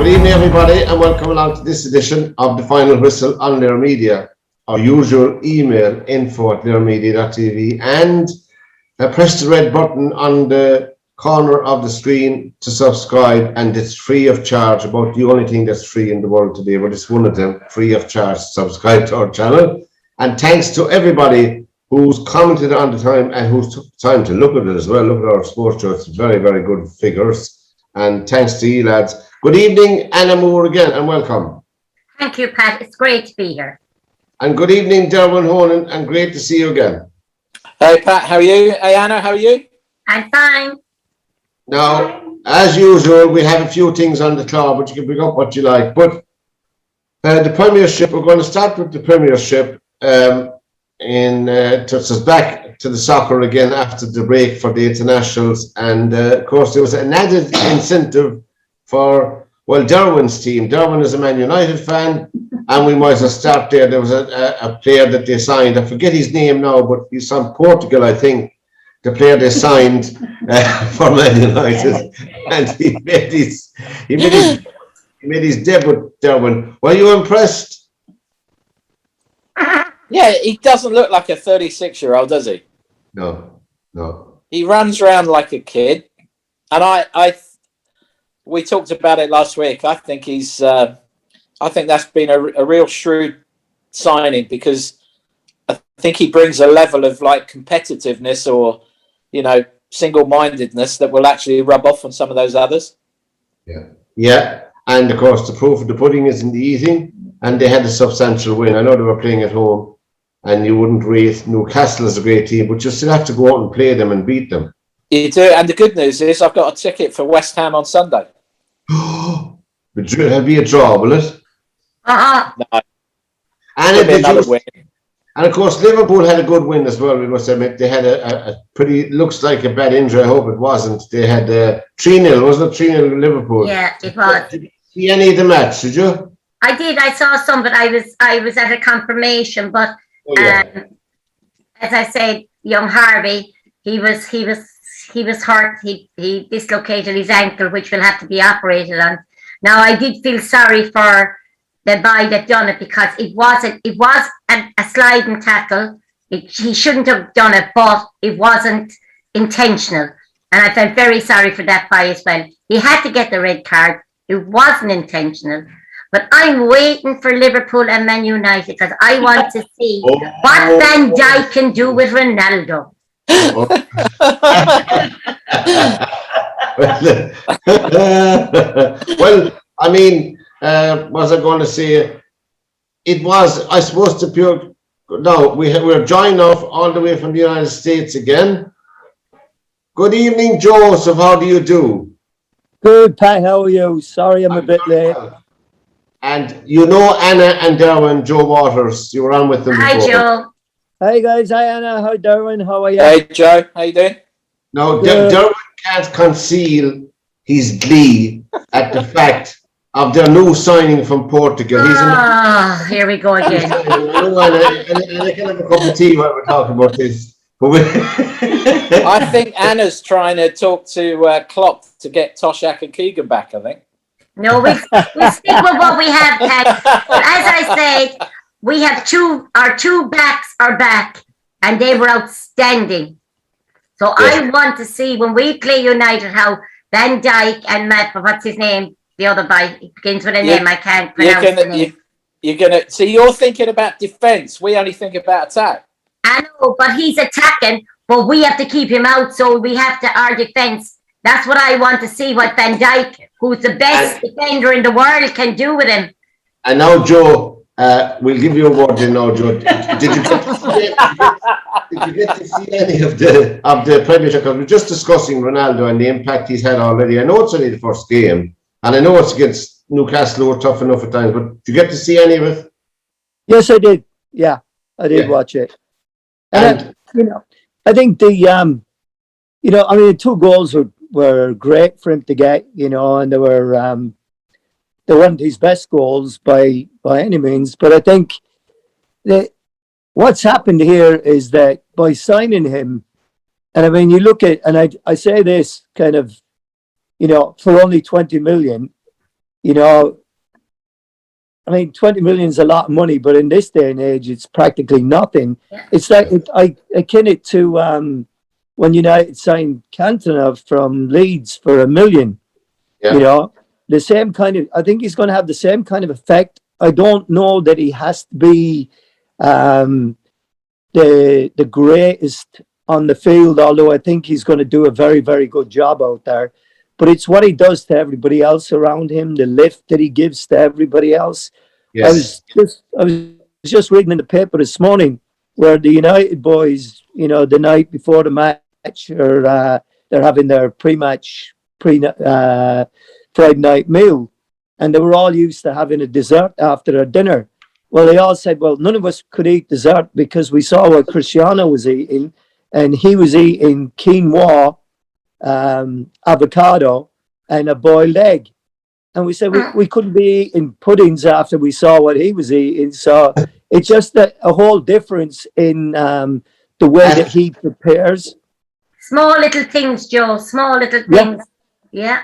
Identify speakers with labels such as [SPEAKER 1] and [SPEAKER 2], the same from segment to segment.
[SPEAKER 1] Good evening, everybody, and welcome along to this edition of the Fiinal Whistle on Lair Media. Our usual email, info@lairmedia.tv, and press the red button on the corner of the screen to subscribe, and it's free of charge. About the only thing that's free in the world today, but it's one of them, free of charge. Subscribe to our channel. And thanks to everybody who's commented on the time and who's took the time to look at it as well. Look at our sports show. It's very, very good figures. And thanks to you lads. Good evening, Anna Moore again, and welcome.
[SPEAKER 2] Thank you, Pat. It's great to be here.
[SPEAKER 1] And good evening, Derwynne Honan, and great to see you again.
[SPEAKER 3] Hey, Pat, how are you? Hey, Anna, how are you?
[SPEAKER 2] I'm fine.
[SPEAKER 1] Now, as usual, we have a few things on the cloud, but you can bring up what you like. But the Premiership, we're going to start with the Premiership. Takes us back to the soccer again after the break for the internationals, and of course there was an added incentive for Derwynne's team. Derwynne is a Man United fan, and we might as well start there. There was a player that they signed. I forget his name now, but he's from Portugal, I think. The player they signed for Man United, and he made his debut. Derwynne, were you impressed?
[SPEAKER 3] Yeah, he doesn't look like a 36-year-old, does he?
[SPEAKER 1] No.
[SPEAKER 3] He runs around like a kid, and we talked about it last week. I think I think that's been a real shrewd signing, because I think he brings a level of like competitiveness or, single-mindedness that will actually rub off on some of those others.
[SPEAKER 1] Yeah, and of course the proof of the pudding is in the eating, and they had a substantial win. I know they were playing at home, and you wouldn't rate Newcastle as a great team, but you still have to go out and play them and beat them.
[SPEAKER 3] You do, and the good news is I've got a ticket for West Ham on Sunday.
[SPEAKER 1] It'll be a draw, will it?
[SPEAKER 3] No.
[SPEAKER 1] And of course, Liverpool had a good win as well, we must admit. They had a pretty, looks like a bad injury, I hope it wasn't. They had 3-0, wasn't it? 3-0 Liverpool.
[SPEAKER 2] Yeah, it was.
[SPEAKER 1] Did you see any of the match, did you?
[SPEAKER 2] I did. I saw some, but I was at a confirmation. But as I said, young Harvey, he was hurt. He dislocated his ankle, which will have to be operated on. Now, I did feel sorry for the boy that done it, because it was a sliding tackle. He shouldn't have done it, but it wasn't intentional, and I felt very sorry for that boy as well. He had to get the red card. It wasn't intentional. But I'm waiting for Liverpool and Man United, because I want to see what Van Dijk can do with Ronaldo.
[SPEAKER 1] Well, I mean, what was I going to say? It was, I suppose, the pure. No, we're joined off all the way from the United States again. Good evening, Joseph. How do you do?
[SPEAKER 4] Good, Pat. How are you? Sorry, I'm a bit late.
[SPEAKER 1] And you know Anna and Derwynne, Joe Waters. You were on with them before.
[SPEAKER 2] Hi, Joe.
[SPEAKER 4] Hey, guys. Hi, Anna. Hi, Derwynne. How are you?
[SPEAKER 3] Hey, Joe. How you doing?
[SPEAKER 1] Now, Derwynne can't conceal his glee at the fact of their new signing from Portugal.
[SPEAKER 2] Here we go again.
[SPEAKER 1] And I can have a cup of tea while we're talking about this.
[SPEAKER 3] I think Anna's trying to talk to Klopp to get Toshak and Keegan back, I think.
[SPEAKER 2] No, we stick with what we have, Pat. But as I said, we have our two backs are back, and they were outstanding. So I want to see when we play United how Van Dijk and Matt, what's his name? The other guy, it begins with a name I can't pronounce the name.
[SPEAKER 3] So you're thinking about defence. We only think about attack.
[SPEAKER 2] I know, but he's attacking, but we have to keep him out, so we have to our defence. That's what I want to see, what Van Dijk, who's the best defender in the world, can do with him.
[SPEAKER 1] And now, Joe, we'll give you a word in now, Joe. Did you get to see any of the Premiership? Because we're just discussing Ronaldo and the impact he's had already. I know it's only the first game, and I know it's against Newcastle, who are tough enough at times, but did you get to see any of it?
[SPEAKER 4] Yes, I did. Yeah, I did watch it. And I think the the 2 goals were great for him to get, and they weren't his best goals by any means. But I think that what's happened here is that by signing him, and I mean, you look at, and I say this kind of, for only 20 million, you know, I mean, 20 million is a lot of money, but in this day and age, it's practically nothing.
[SPEAKER 2] Yeah.
[SPEAKER 4] It's like I akin it to when United signed Cantona from Leeds for $1 million.
[SPEAKER 1] Yeah.
[SPEAKER 4] You know, the same kind of. I think he's going to have the same kind of effect. I don't know that he has to be the greatest on the field, although I think he's going to do a very, very good job out there. But it's what he does to everybody else around him, the lift that he gives to everybody else.
[SPEAKER 1] Yes.
[SPEAKER 4] I was just reading in the paper this morning where the United boys, you know, the night before the match, or they're having their pre-match Friday night meal, and they were all used to having a dessert after their dinner. Well, they all said, well, none of us could eat dessert because we saw what Cristiano was eating, and he was eating quinoa, avocado, and a boiled egg. And we said we couldn't be eating puddings after we saw what he was eating. So it's just a whole difference in the way that he prepares.
[SPEAKER 2] Small little things, Joe. Small little things. Yeah.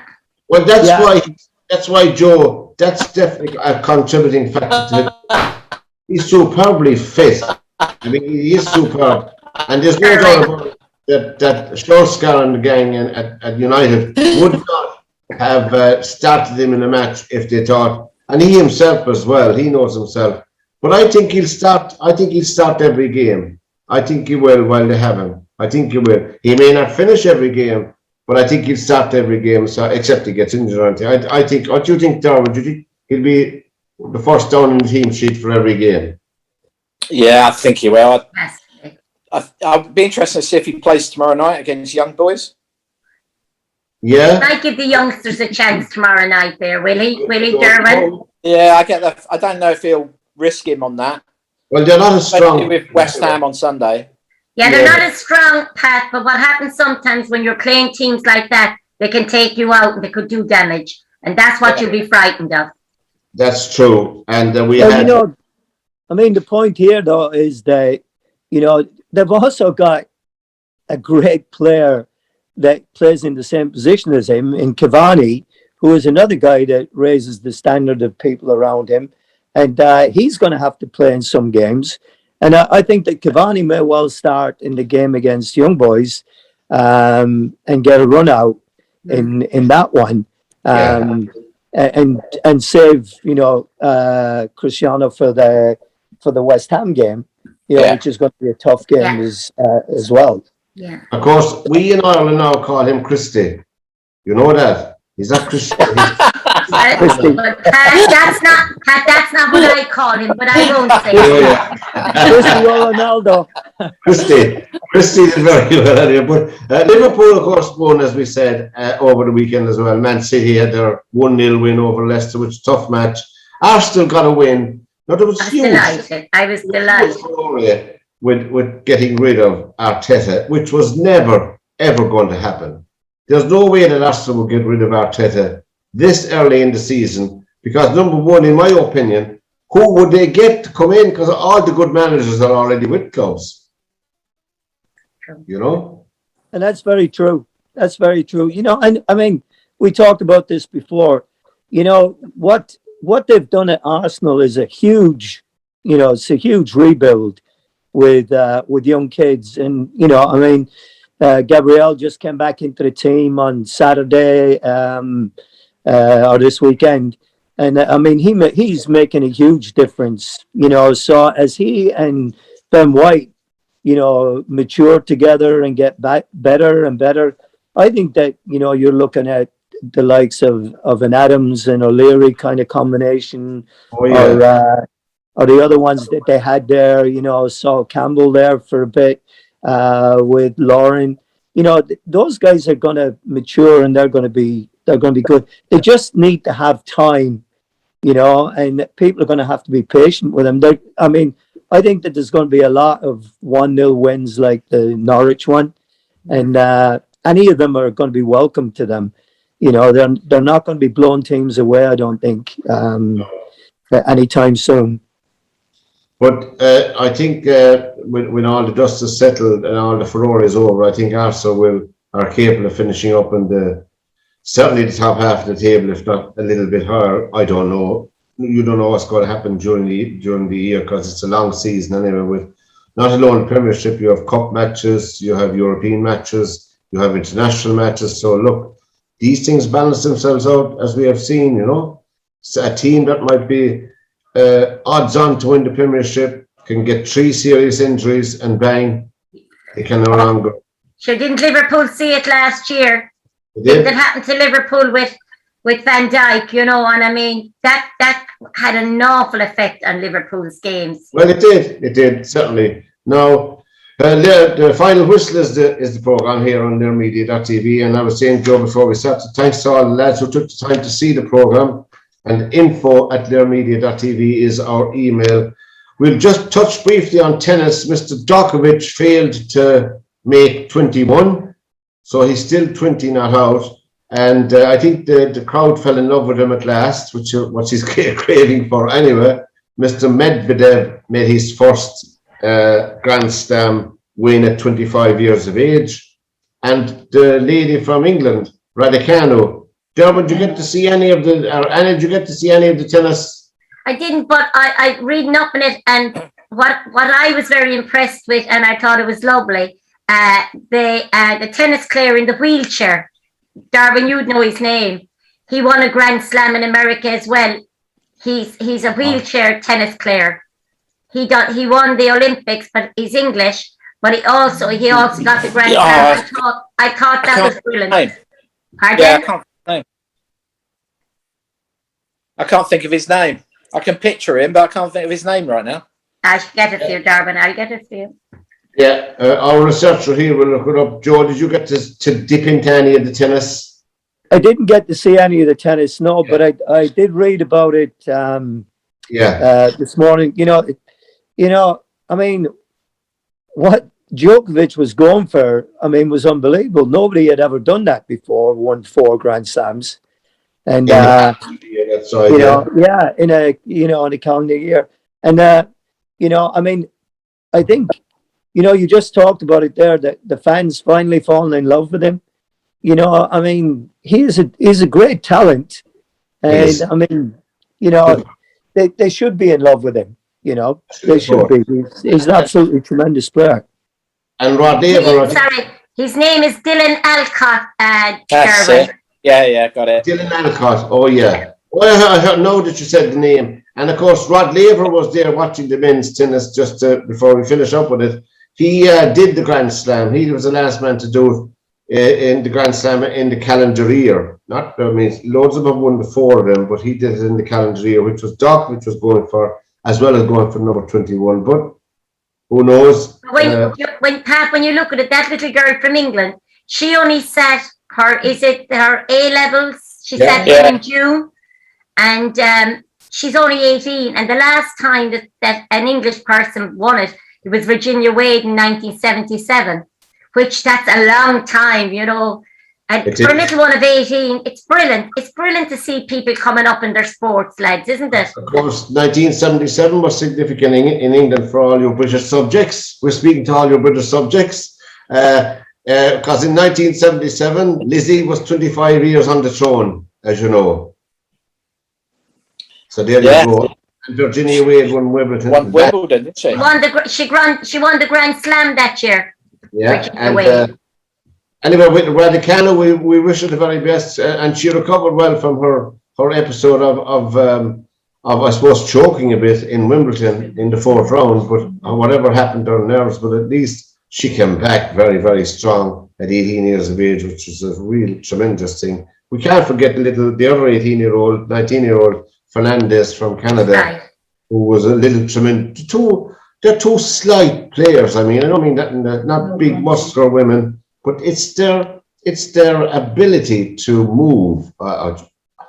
[SPEAKER 1] Well, that's why, Joe, that's definitely a contributing factor to it. He's superbly fit. I mean, he is superb. And there's no doubt about it that Solskjaer and the gang at United would not have started him in a match if they thought, and he himself as well, he knows himself. But I think he'll start every game. I think he will while they have him. I think he will. He may not finish every game, but I think he'll start every game, so except he gets injured. I think. What do you think, Derwynne? Do you think he'll be the first down in the team sheet for every game?
[SPEAKER 3] Yeah, I think he will. I'll be interested to see if he plays tomorrow night against young boys.
[SPEAKER 1] Yeah.
[SPEAKER 2] Might give the youngsters a chance tomorrow night there, will he? Will he, Derwynne?
[SPEAKER 3] Yeah, I get that. I don't know if he'll risk him on that.
[SPEAKER 1] Well, they're not as strong
[SPEAKER 3] with West Ham on Sunday.
[SPEAKER 2] Yeah, they're not as strong, Pat, but what happens sometimes when you're playing teams like that, they can take you out and they could do damage. And that's what you'll be frightened of.
[SPEAKER 1] That's true. And
[SPEAKER 4] I mean, the point here, though, is that, you know, they've also got a great player that plays in the same position as him in Cavani, who is another guy that raises the standard of people around him. And he's going to have to play in some games. And I think that Cavani may well start in the game against Young Boys and get a run out in that one. And save, you know, Cristiano for the West Ham game, you know, which is going to be a tough game as well.
[SPEAKER 2] Yeah.
[SPEAKER 1] Of course, we in Ireland now call him Christie. You know that? He's not Christie.
[SPEAKER 2] But that's not what I call him, but I won't say
[SPEAKER 4] Ronaldo.
[SPEAKER 1] Christie did very well anyway. But Liverpool, of course, won, as we said, over the weekend as well. Man City had their 1-0 win over Leicester, which was a tough match. Arsenal got a win. No, there was
[SPEAKER 2] I was delighted.
[SPEAKER 1] With getting rid of Arteta, which was never, ever going to happen. There's no way that Arsenal will get rid of Arteta this early in the season, because number one, in my opinion, who would they get to come in? Because all the good managers are already with clubs. You know?
[SPEAKER 4] And that's very true. That's very true. You know, and I mean, we talked about this before. You know, what they've done at Arsenal is a huge, you know, it's a huge rebuild with young kids. And, you know, I mean, Gabriel just came back into the team on Saturday or this weekend. And I mean, he's making a huge difference, you know. So as he and Ben White, you know, mature together and get back better and better, I think that, you know, you're looking at the likes of an Adams and O'Leary kind of combination, or the other ones that they had there, you know, saw Campbell there for a bit with Lauren. You know, those guys are going to mature and they're going to be good. They just need to have time, you know, and people are going to have to be patient with them. I mean, I think that there's going to be a lot of 1-0 wins like the Norwich one, and any of them are going to be welcome to them. You know, they're not going to be blowing teams away, I don't think, anytime soon.
[SPEAKER 1] But I think when all the dust is settled and all the furore is over, I think Arsenal are capable of finishing up in the certainly the top half of the table, if not a little bit higher. I don't know. You don't know what's going to happen during the year, because it's a long season anyway. With not alone Premiership, you have cup matches, you have European matches, you have international matches. So look, these things balance themselves out, as we have seen. So a team that might be odds on to win the Premiership can get 3 serious injuries, and bang, they can no longer.
[SPEAKER 2] Sure, didn't Liverpool see it last year?
[SPEAKER 1] Did
[SPEAKER 2] That happened to Liverpool with Van Dijk, and I mean that had an awful effect on Liverpool's games.
[SPEAKER 1] Well, it did certainly. Now, the final whistle is the program here on LearMedia.tv, and I was saying, Joe, before we started, thanks to all the lads who took the time to see the program. And info@learmedia.tv is our email. We'll just touch briefly on tennis. Mr. Djokovic failed to make 21, so he's still 20 not out. And I think the crowd fell in love with him at last, which is what he's craving for anyway. Mr. Medvedev made his first Grand Slam win at 25 years of age. And the lady from England, Raducanu. Derwynne, did you get to see any of the, or Anna, did you get to see any of the tennis?
[SPEAKER 2] I didn't, but I reading up on it, and what I was very impressed with, and I thought it was lovely, the tennis player in the wheelchair, Derwynne, you'd know his name. He won a Grand Slam in America as well. He's a wheelchair tennis player. He won the Olympics, but he's English. But he also got the Grand Slam. I thought that was brilliant. Pardon?
[SPEAKER 3] Yeah, I can't think of his name. I can picture him, but I can't think of his name right now.
[SPEAKER 2] I should get it for you, Derwynne. I'll get it for you.
[SPEAKER 1] Yeah, our researcher here will look it up. Joe, did you get to dip into any of the tennis?
[SPEAKER 4] I didn't get to see any of the tennis, no, but I did read about it this morning. I mean, what Djokovic was going for, I mean, was unbelievable. Nobody had ever done that before, won 4 Grand Slams. And,
[SPEAKER 1] that's right,
[SPEAKER 4] in a calendar year. And, I mean, I think, you just talked about it there, that the fans finally falling in love with him. I mean, he's a great talent. And, I mean, they should be in love with him. They should be. He's an absolutely tremendous player.
[SPEAKER 1] And Rod Laver.
[SPEAKER 2] Sorry, his name is Dylan Alcott.
[SPEAKER 3] That's it. Yeah, got it.
[SPEAKER 1] Dylan Alcott. Oh, yeah. Well, I know that you said the name. And of course, Rod Laver was there watching the men's tennis just before we finish up with it. He did the Grand Slam. He was the last man to do it in the Grand Slam in the calendar year. Loads of them won before them, but he did it in the calendar year, which was Djokovic was going for, as well as going for number 21. But who knows?
[SPEAKER 2] When you look at it, that little girl from England, she only sat her A levels. She sat in June, and she's only 18. And the last time that an English person won it was Virginia Wade in 1977, which that's a long time, And for a little one of 18, it's brilliant. It's brilliant to see people coming up in their sports, lads, isn't it?
[SPEAKER 1] Of course, 1977 was significant in England for all your British subjects. We're speaking to all your British subjects. Because in 1977, Lizzie was 25 years on the throne, as you know. So there you go. And Virginia Wade won Wimbledon.
[SPEAKER 3] Didn't she?
[SPEAKER 2] She won the Grand Slam that year.
[SPEAKER 1] Yeah, anyway, with Raducanu, we wish her the very best, and she recovered well from her episode of I suppose choking a bit in Wimbledon in the 4th round, but whatever happened to her nerves, but at least she came back very, very strong at 18 years of age, which is a real tremendous thing. We can't forget the other 19-year-old Fernandez from Canada, who was a little tremendous. They're two slight players. I don't mean that not big muscular women, but it's their ability to move. I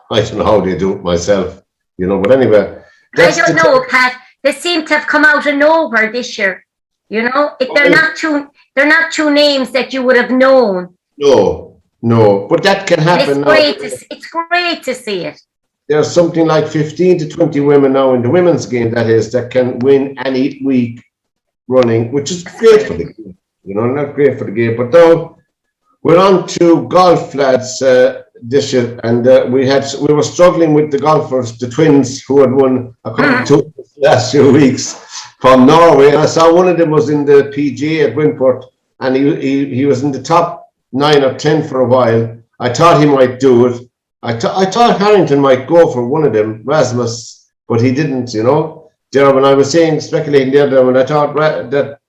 [SPEAKER 1] don't know how they do it myself, but anyway.
[SPEAKER 2] I don't know, Pat. They seem to have come out of nowhere this year. They're not two names that you would have known.
[SPEAKER 1] No, but that can happen.
[SPEAKER 2] It's great to see it.
[SPEAKER 1] There's something like 15 to 20 women now in the women's game, that can win any week running, which is great for the game. Not great for the game. But now we're on to golf, lads. this year, and we were struggling with the golfers, the twins, who had won a couple of tournaments the last few weeks from Norway. And I saw one of them was in the PGA at Winport, and he was in the top 9 or 10 for a while. I thought he might do it. I thought Harrington might go for one of them, Rasmus, but he didn't. You know, Derwynne, I was speculating the other one. I thought that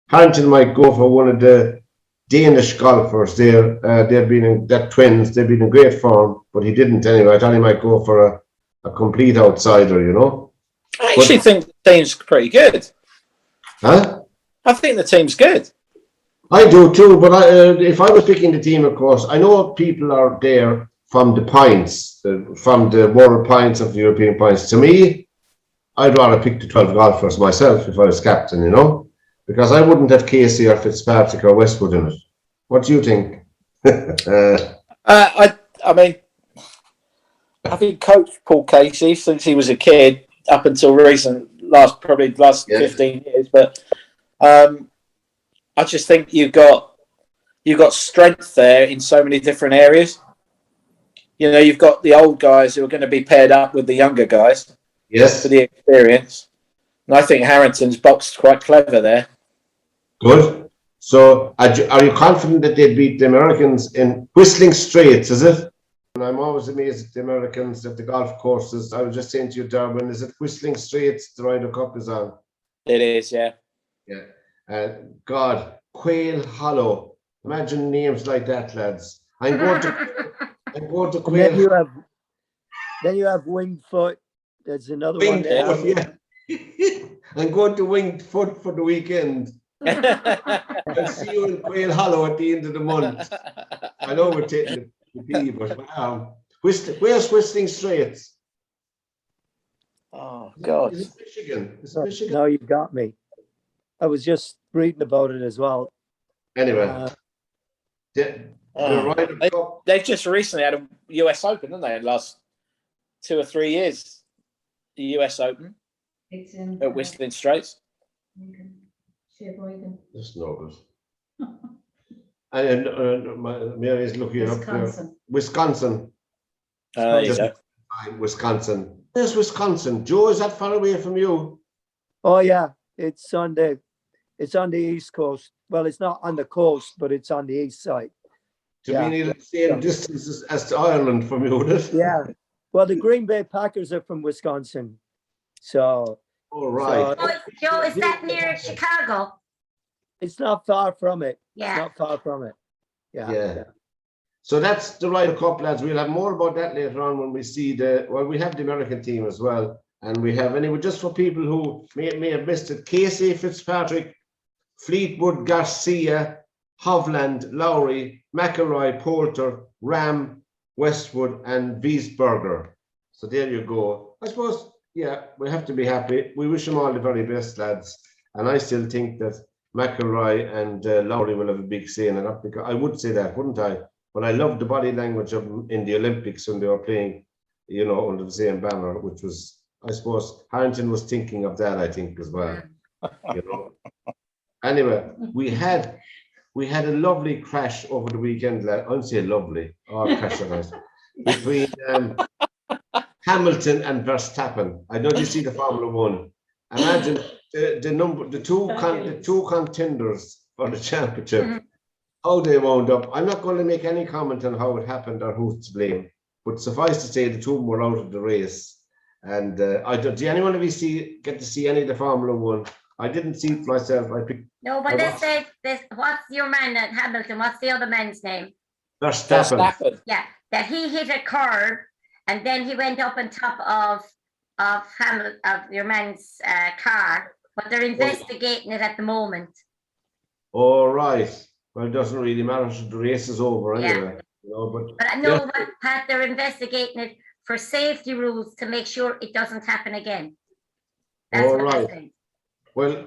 [SPEAKER 1] Harrington might go for one of the Danish golfers there. They've been in twins. They've been in great form, but he didn't anyway. I thought he might go for a complete outsider, you know.
[SPEAKER 3] I actually think the team's pretty good.
[SPEAKER 1] Huh?
[SPEAKER 3] I think the team's good.
[SPEAKER 1] I do too, but if I was picking the team, of course, I know people are there from the pints, from the world pints of the European pints. To me, I'd rather pick the 12 golfers myself if I was captain, you know. Because I wouldn't have Casey or Fitzpatrick or Westwood in it. What do you think?
[SPEAKER 3] I mean, having coached Paul Casey since he was a kid up until last 15 years, but I just think you've got strength there in so many different areas. You know, you've got the old guys who are going to be paired up with the younger guys.
[SPEAKER 1] Yes.
[SPEAKER 3] For the experience. And I think Harrington's boxed quite clever there.
[SPEAKER 1] Good. So, are you confident that they'd beat the Americans in Whistling Straits, is it? And I'm always amazed at the Americans at the golf courses. I was just saying to you, Derwynne, is it Whistling Straits the Ryder Cup is on?
[SPEAKER 3] It is, yeah.
[SPEAKER 1] Yeah. God, Quail Hollow. Imagine names like that, lads. I'm going to Quail.
[SPEAKER 4] Then you have Wingfoot. There's another one there.
[SPEAKER 1] Yeah. I'm going to Wingfoot for the weekend. I'll see you in Quail Hollow at the end of the month. I know we're taking the P, but where's Whistling Straits?
[SPEAKER 3] Oh God!
[SPEAKER 1] Is it Michigan? Is it Michigan?
[SPEAKER 4] No, you got me. I was just reading about it as well.
[SPEAKER 1] Anyway,
[SPEAKER 3] they've just recently had a US Open, didn't they? In the last 2 or 3 years, the US Open at Whistling Straits.
[SPEAKER 1] That's no good. And Mary's looking up there. Wisconsin.
[SPEAKER 3] There you go.
[SPEAKER 1] Wisconsin. There's Wisconsin. Joe, is that far away from you?
[SPEAKER 4] Oh yeah, it's on the East Coast. Well, it's not on the coast, but it's on the east side.
[SPEAKER 1] To be near the same distance as to Ireland from you, is it?
[SPEAKER 4] Yeah. Well, the Green Bay Packers are from Wisconsin. So.
[SPEAKER 1] All right.
[SPEAKER 2] Joe, is that near Chicago?
[SPEAKER 4] It's not far from it.
[SPEAKER 2] Yeah.
[SPEAKER 4] It's not far from it. Yeah.
[SPEAKER 1] So that's the Ryder Cup, lads. We'll have more about that later on when we see we have the American team as well. And we have, anyway, just for people who may have missed it, Casey, Fitzpatrick, Fleetwood, Garcia, Hovland, Lowry, McIlroy, Poulter, Ram, Westwood, and Wiesberger. So there you go. I suppose, we have to be happy. We wish them all the very best, lads. And I still think that McIlroy and Lowry will have a big say in it. Because I would say that, wouldn't I? But I loved the body language of them in the Olympics when they were playing, under the same banner, which was, I suppose, Harrington was thinking of that, I think, as well. Anyway, we had a lovely crash over the weekend. I wouldn't say lovely, crash between Hamilton and Verstappen. I know you see the Formula One. Imagine the two contenders for the championship. How they wound up. I'm not going to make any comment on how it happened or who's to blame, but suffice to say the two were out of the race. And did anyone of you get to see any of the Formula One? I didn't see it myself.
[SPEAKER 2] No, but this. What's your man at Hamilton? What's the other man's name?
[SPEAKER 1] Verstappen.
[SPEAKER 2] Yeah, that he hit a curve and then he went up on top of your man's car, but they're investigating it at the moment.
[SPEAKER 1] All right. Well, it doesn't really matter. The race is over anyway.
[SPEAKER 2] Pat, they're investigating it for safety rules to make sure it doesn't happen again. That's
[SPEAKER 1] all
[SPEAKER 2] what
[SPEAKER 1] right.
[SPEAKER 2] I think.
[SPEAKER 1] Well,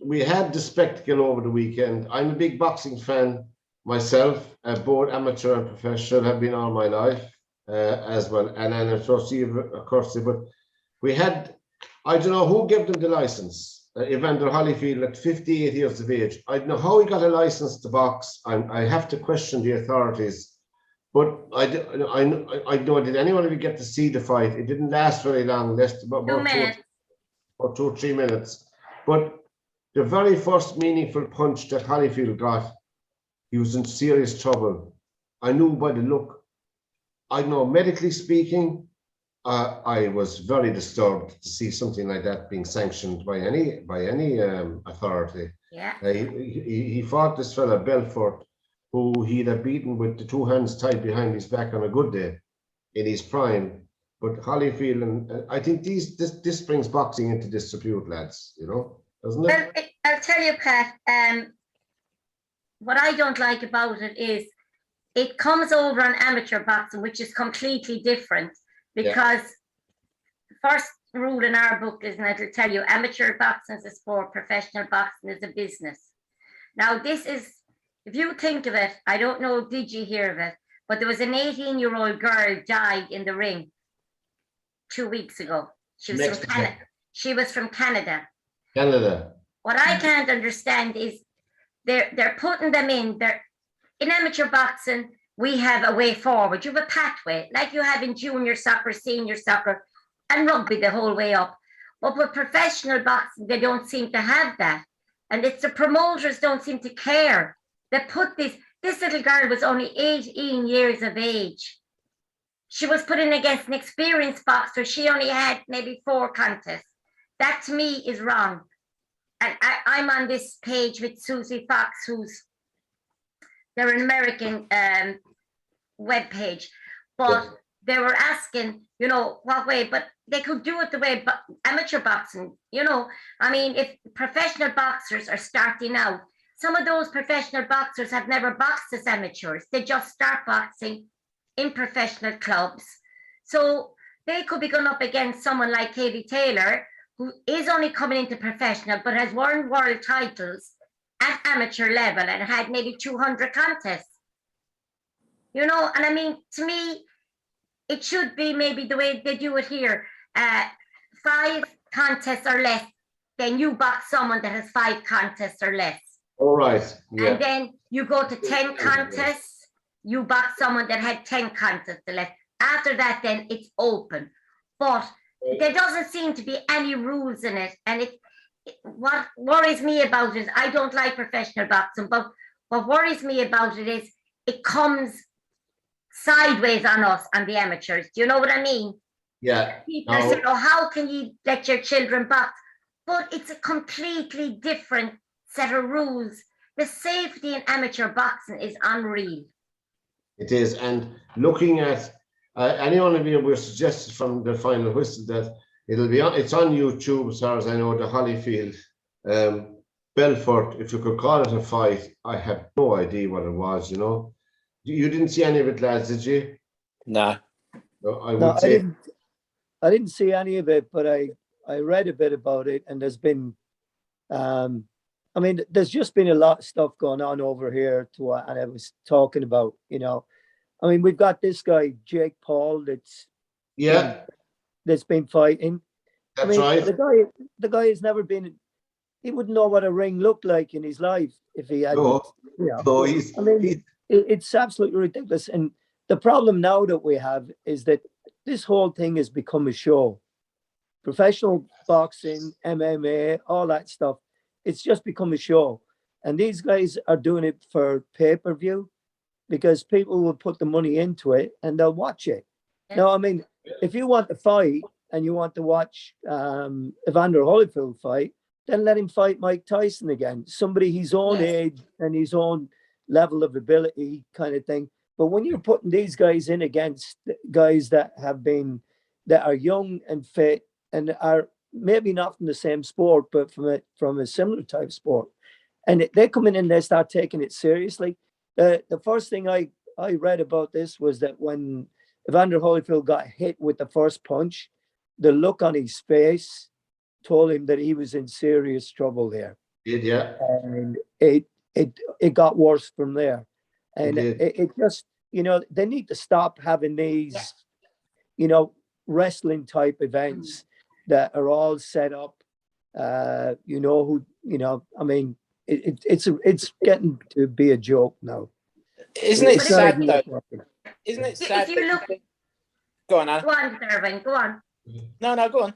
[SPEAKER 1] we had the spectacle over the weekend. I'm a big boxing fan myself, both amateur and professional, have been all my life as well. And of course, but we had, I don't know who gave them the license. Evander Holyfield at 58 years of age. I don't know how he got a license to box. I have to question the authorities But I know, did anyone of you get to see the fight? It didn't last very long, less about
[SPEAKER 2] 2 minutes.
[SPEAKER 1] or 2 or 3 minutes. But the very first meaningful punch that Holyfield got, he was in serious trouble. I knew by the look. I know, medically speaking, I was very disturbed to see something like that being sanctioned by any authority.
[SPEAKER 2] Yeah.
[SPEAKER 1] He fought this fella Belfort, who he'd have beaten with the 2 hands tied behind his back on a good day in his prime. But Holyfield, and I think this brings boxing into disrepute, lads. You know, doesn't it?
[SPEAKER 2] Well, I'll tell you, Pat. What I don't like about it is it comes over on amateur boxing, which is completely different. Because the first rule in our book is, and it'll tell you, amateur boxing is a sport, professional boxing is a business. Now, this is, if you think of it, I don't know, did you hear of it? But there was an 18-year-old girl died in the ring 2 weeks ago. She was from Canada. She was from Canada.
[SPEAKER 1] Canada.
[SPEAKER 2] What I can't understand is they're putting them in. In amateur boxing, we have a way forward. You have a pathway, like you have in junior soccer, senior soccer, and rugby the whole way up. But with professional boxing, they don't seem to have that. And it's the promoters don't seem to care. They put this little girl was only 18 years of age. She was put in against an experienced boxer. She only had maybe 4 contests. That to me is wrong. And I'm on this page with Susie Fox, they're an American web page, but they were asking, you know, what way, but they could do it the way amateur boxing, you know. I mean, if professional boxers are starting out, some of those professional boxers have never boxed as amateurs. They just start boxing in professional clubs. So they could be going up against someone like Katie Taylor, who is only coming into professional, but has won world titles at amateur level and had maybe 200 contests. You know, and I mean, to me, it should be maybe the way they do it here. 5 contests or less, then you box someone that has 5 contests or less.
[SPEAKER 1] All right. Yeah.
[SPEAKER 2] And then you go to 10 contests, you box someone that had 10 contests or less. After that, then it's open. But there doesn't seem to be any rules in it. And what worries me about it is I don't like professional boxing, but what worries me about it is it comes sideways on us, on the amateurs. Do you know what I mean?
[SPEAKER 1] Yeah.
[SPEAKER 2] People are saying, oh, how can you let your children box? But it's a completely different set of rules. The safety in amateur boxing is unreal.
[SPEAKER 1] It is. And looking at anyone of you were suggested from the Final Whistle that it's on YouTube, as far as I know, the Holyfield Belfort, if you could call it a fight. I have no idea what it was, you know. You didn't see any of it, lads, did you?
[SPEAKER 3] No.
[SPEAKER 4] I didn't see any of it, but I read a bit about it, and there's been I mean, there's just been a lot of stuff going on over here to what I was talking about, you know. I mean, we've got this guy, Jake Paul, that's been fighting.
[SPEAKER 1] That's right.
[SPEAKER 4] The guy has never been, he wouldn't know what a ring looked like in his life if he had. It's absolutely ridiculous. And the problem now that we have is that this whole thing has become a show. Professional boxing, MMA, all that stuff, it's just become a show. And these guys are doing it for pay-per-view because people will put the money into it and they'll watch it. Now, I mean, if you want to fight and you want to watch Evander Holyfield fight, then let him fight Mike Tyson again. Somebody his own age and his own level of ability kind of thing. But when you're putting these guys in against guys that are young and fit and are maybe not from the same sport, but from a similar type sport, and they come in and they start taking it seriously. The first thing I read about this was that when Evander Holyfield got hit with the first punch, the look on his face told him that he was in serious trouble there.
[SPEAKER 1] Yeah.
[SPEAKER 4] And it got worse from there. And it just, you know, they need to stop having these, you know, wrestling type events that are all set up. You know who, you know, I mean, it's getting to be a joke now.
[SPEAKER 3] Isn't it sad though? isn't it
[SPEAKER 2] If
[SPEAKER 3] sad?
[SPEAKER 2] you
[SPEAKER 3] that
[SPEAKER 2] look-
[SPEAKER 3] think- Go on, Anna.
[SPEAKER 2] Go on, Derwynne, go on.
[SPEAKER 3] No, go on.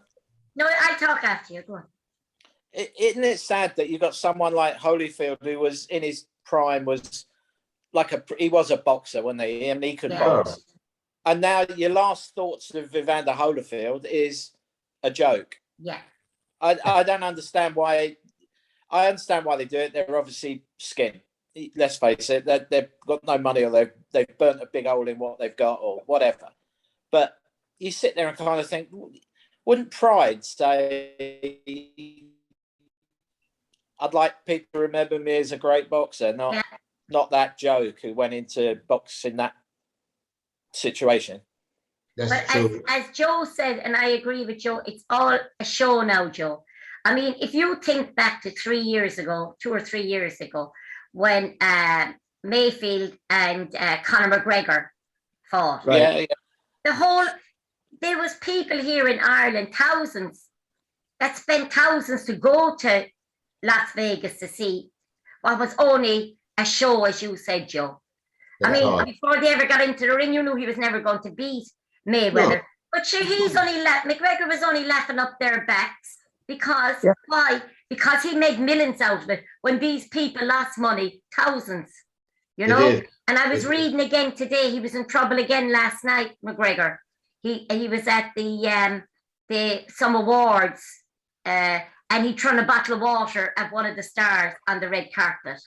[SPEAKER 2] No, I'll talk after you. Go on.
[SPEAKER 3] Isn't it sad that you got someone like Holyfield who was in his prime, was he was a boxer, wasn't he? And he could
[SPEAKER 2] Yeah.
[SPEAKER 3] box. And now your last thoughts of Evander Holyfield is a joke.
[SPEAKER 2] Yeah.
[SPEAKER 3] I don't understand why. I understand why they do it. They're obviously skin. Let's face it. They've got no money, or they've burnt a big hole in what they've got, or whatever. But you sit there and kind of think, wouldn't pride say, I'd like people to remember me as a great boxer, not that joke who went into boxing that situation.
[SPEAKER 1] That's
[SPEAKER 2] But
[SPEAKER 1] true.
[SPEAKER 2] as Joe said, and I agree with Joe, it's all a show now, Joe. I mean, if you think back to 2 or 3 years ago, when Mayfield and Conor McGregor fought,
[SPEAKER 3] Right. Yeah.
[SPEAKER 2] There was people here in Ireland, thousands, that spent thousands to go to Las Vegas to see what was only a show, as you said, Joe.
[SPEAKER 1] That's
[SPEAKER 2] I mean,
[SPEAKER 1] all.
[SPEAKER 2] before they ever got into the ring, you knew he was never going to beat Mayweather.
[SPEAKER 1] No.
[SPEAKER 2] But sure, McGregor was only laughing up their backs because,
[SPEAKER 4] Yeah.
[SPEAKER 2] why? Because he made millions out of it when these people lost money, thousands, you
[SPEAKER 1] They
[SPEAKER 2] know?
[SPEAKER 1] did.
[SPEAKER 2] And I was
[SPEAKER 1] They did.
[SPEAKER 2] reading again today, he was in trouble again last night, McGregor. He was at some awards and he threw a bottle of water at one of the stars on the red carpet.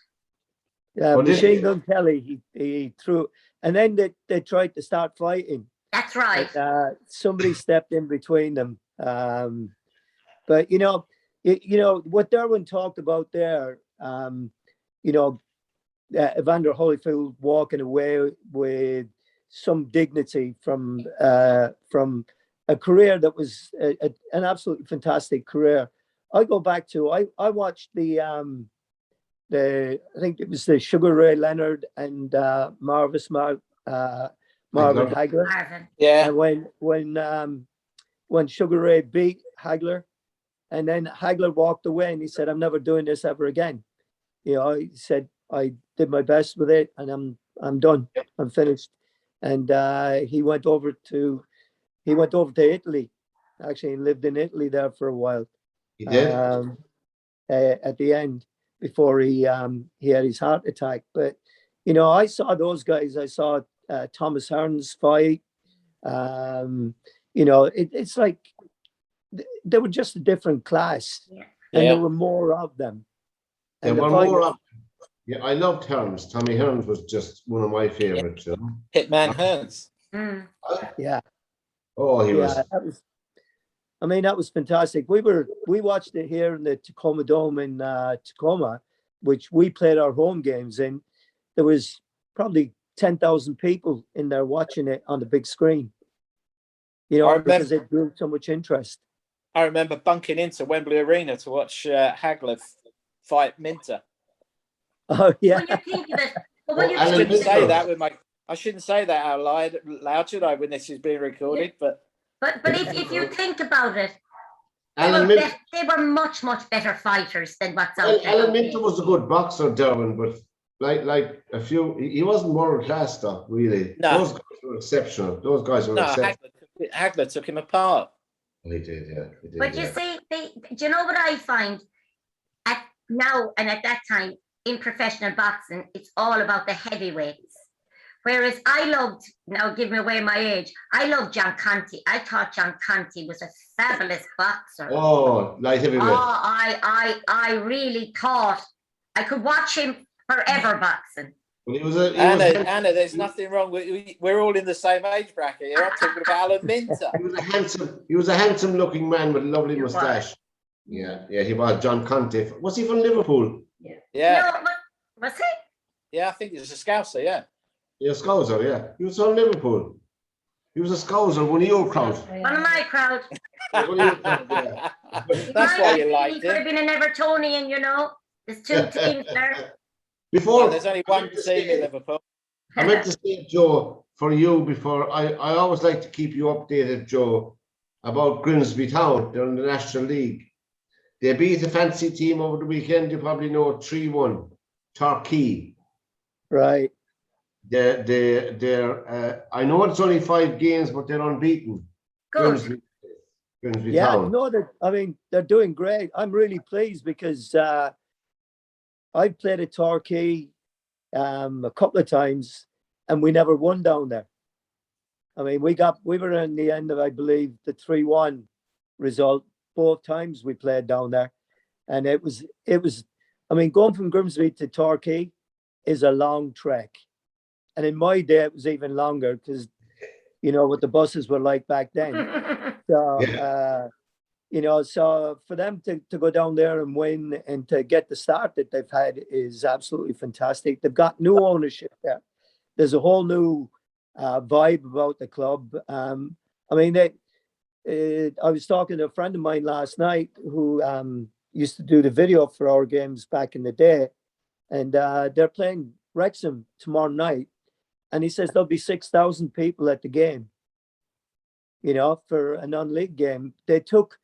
[SPEAKER 4] Yeah,
[SPEAKER 1] Well,
[SPEAKER 4] Machine Gun Kelly, he threw, and then they tried to start fighting.
[SPEAKER 2] That's right.
[SPEAKER 4] And, somebody stepped in between them. But you know what Derwynne talked about there. Evander Holyfield walking away with some dignity from a career that was an absolutely fantastic career. I go back to I watched I think it was the Sugar Ray Leonard and Marvin Hagler.
[SPEAKER 2] Marvin.
[SPEAKER 3] Yeah.
[SPEAKER 4] And when Sugar Ray beat Hagler, and then Hagler walked away and he said, "I'm never doing this ever again." He said, "I did my best with it, and I'm done. I'm finished." And he went over to Italy, actually, and lived in Italy there for a while.
[SPEAKER 1] He did.
[SPEAKER 4] At the end, before he had his heart attack. But I saw those guys. I saw Thomas Hearns fight. It's like they were just a different class, and there were more of them.
[SPEAKER 1] There
[SPEAKER 4] And the
[SPEAKER 1] were
[SPEAKER 4] fight
[SPEAKER 1] more
[SPEAKER 4] was-
[SPEAKER 1] of. Yeah, I loved Hearns. Tommy Hearns was just one of my favorites.
[SPEAKER 3] Hitman Hearns.
[SPEAKER 2] Mm.
[SPEAKER 4] Yeah,
[SPEAKER 1] Oh, he was.
[SPEAKER 4] that was fantastic. We watched it here in the Tacoma Dome in Tacoma, which we played our home games in. There was probably 10,000 people in there watching it on the big screen. Because it drew so much interest.
[SPEAKER 3] I remember bunking into Wembley Arena to watch Hagler fight Minter.
[SPEAKER 4] Oh yeah.
[SPEAKER 2] When you think of it, but
[SPEAKER 1] Well,
[SPEAKER 2] when you
[SPEAKER 3] I
[SPEAKER 1] Alan
[SPEAKER 2] think
[SPEAKER 3] shouldn't
[SPEAKER 2] of
[SPEAKER 1] Minter.
[SPEAKER 2] it,
[SPEAKER 3] say that I shouldn't say that out loud, should I, when this is being recorded? But
[SPEAKER 2] but if you think about it,
[SPEAKER 1] Alan Minter.
[SPEAKER 2] they were much better fighters than what's out there.
[SPEAKER 1] Alan Minter was a good boxer, Derwynne, but like a few, he wasn't world class stuff, really.
[SPEAKER 3] No.
[SPEAKER 1] Those guys were exceptional. Those guys were
[SPEAKER 3] no,
[SPEAKER 1] exceptional.
[SPEAKER 3] Hagler took him apart.
[SPEAKER 1] He did, yeah. He did,
[SPEAKER 2] But you
[SPEAKER 1] yeah.
[SPEAKER 2] see, do you know what I find now and at that time in professional boxing? It's all about the heavyweights. Whereas I loved, now giving away my age, I loved John Conte. I thought John Conte was a fabulous boxer.
[SPEAKER 1] Oh, light heavyweight.
[SPEAKER 2] I really thought I could watch him forever boxing.
[SPEAKER 1] Well, he was
[SPEAKER 3] Anna, there's nothing wrong with. We're all in the same age bracket here. I'm talking about Alan Minter.
[SPEAKER 1] He was a handsome looking man with a lovely
[SPEAKER 2] He was.
[SPEAKER 1] moustache. Yeah, he was. John Conte. Was he from Liverpool?
[SPEAKER 3] Yeah,
[SPEAKER 2] No, but was it?
[SPEAKER 3] yeah. I think he was a Scouser. Yeah.
[SPEAKER 1] Yeah, Scouser, yeah. He was from Liverpool. He was a Scouser, one of your crowd.
[SPEAKER 2] One of my crowd.
[SPEAKER 1] One of your crowd, yeah.
[SPEAKER 3] That's why you
[SPEAKER 2] He
[SPEAKER 3] liked
[SPEAKER 2] could have
[SPEAKER 3] him.
[SPEAKER 2] been an Evertonian, There's two teams there.
[SPEAKER 1] Before,
[SPEAKER 3] Well, there's only one team in Liverpool.
[SPEAKER 1] I meant to say, Joe, for you before, I always like to keep you updated, Joe, about Grimsby Town. They're in the National League. They beat a fancy team over the weekend. You probably know 3-1. Torquay.
[SPEAKER 4] Right.
[SPEAKER 1] I know it's only 5 games, but they're unbeaten.
[SPEAKER 2] Good.
[SPEAKER 1] Grimsby
[SPEAKER 4] Yeah,
[SPEAKER 1] Town.
[SPEAKER 4] no, they're doing great. I'm really pleased because I've played at Torquay a couple of times, and we never won down there. I mean, we were in the end of, I believe, the 3-1 result both times we played down there, and it was. I mean, going from Grimsby to Torquay is a long trek, and in my day it was even longer because you know what the buses were like back then. So you know, so for them to go down there and win and to get the start that they've had is absolutely fantastic. They've got new ownership there. There's a whole new vibe about the club. I mean, I was talking to a friend of mine last night who used to do the video for our games back in the day, and they're playing Wrexham tomorrow night, and he says there'll be 6,000 people at the game. You know, for a non-league game, they took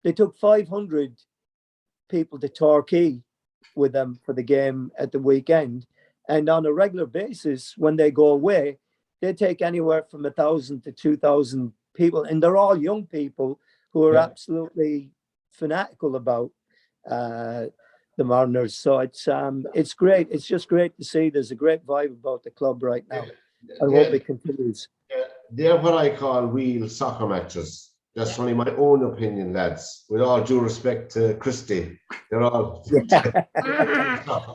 [SPEAKER 4] 500 people to Torquay with them for the game at the weekend, and on a regular basis, when they go away, they take anywhere from 1,000 to 2,000 people, and they're all young people who are absolutely fanatical about the Mariners. So it's great. It's just great to see. There's a great vibe about the club right now. I hope it continues.
[SPEAKER 1] They're what I call real soccer matches. That's only my own opinion, lads. With all due respect to Christie, they're all soccer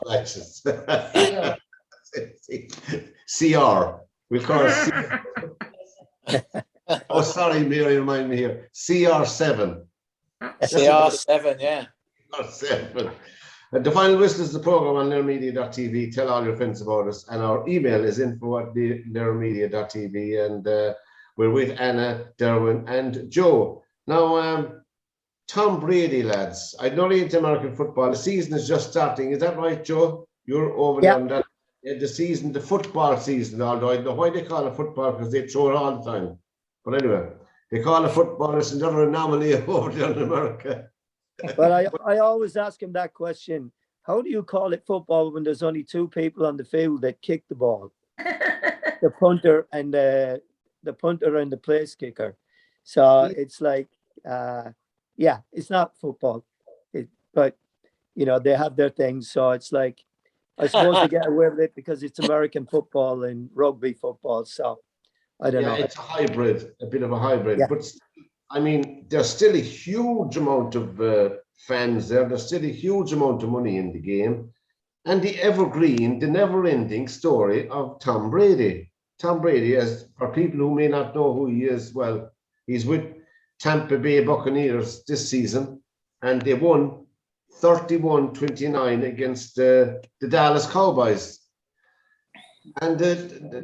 [SPEAKER 1] matches. CR. We call it CR. Oh, sorry, Mary, remind me here. CR7.
[SPEAKER 3] CR7, yeah.
[SPEAKER 1] CR7. The Final Whistle is the program on learnmedia.tv. Tell all your friends about us. And our email is info@learnmedia.tv. And we're with Anna, Derwynne, and Joe. Now, Tom Brady, lads. I know you're into American football. The season is just starting. Is that right, Joe? You're over there on that. The football season, although I don't know why they call it football because they throw it all the time. But anyway, they call it football. It's another anomaly over there in America.
[SPEAKER 4] But I always ask him that question. How do you call it football when there's only 2 people on the field that kick the ball? The punter and the place kicker. So it's like, it's not football. But, you know, they have their things. So it's like, I suppose they get away with it because it's American football and rugby football. So I don't know.
[SPEAKER 1] It's a hybrid, a bit of a hybrid.
[SPEAKER 4] Yeah.
[SPEAKER 1] But I mean, there's still a huge amount of fans there. There's still a huge amount of money in the game. And the evergreen, the never-ending story of Tom Brady. Tom Brady, as for people who may not know who he is, well, he's with Tampa Bay Buccaneers this season, and they won 31-29 against the Dallas Cowboys. And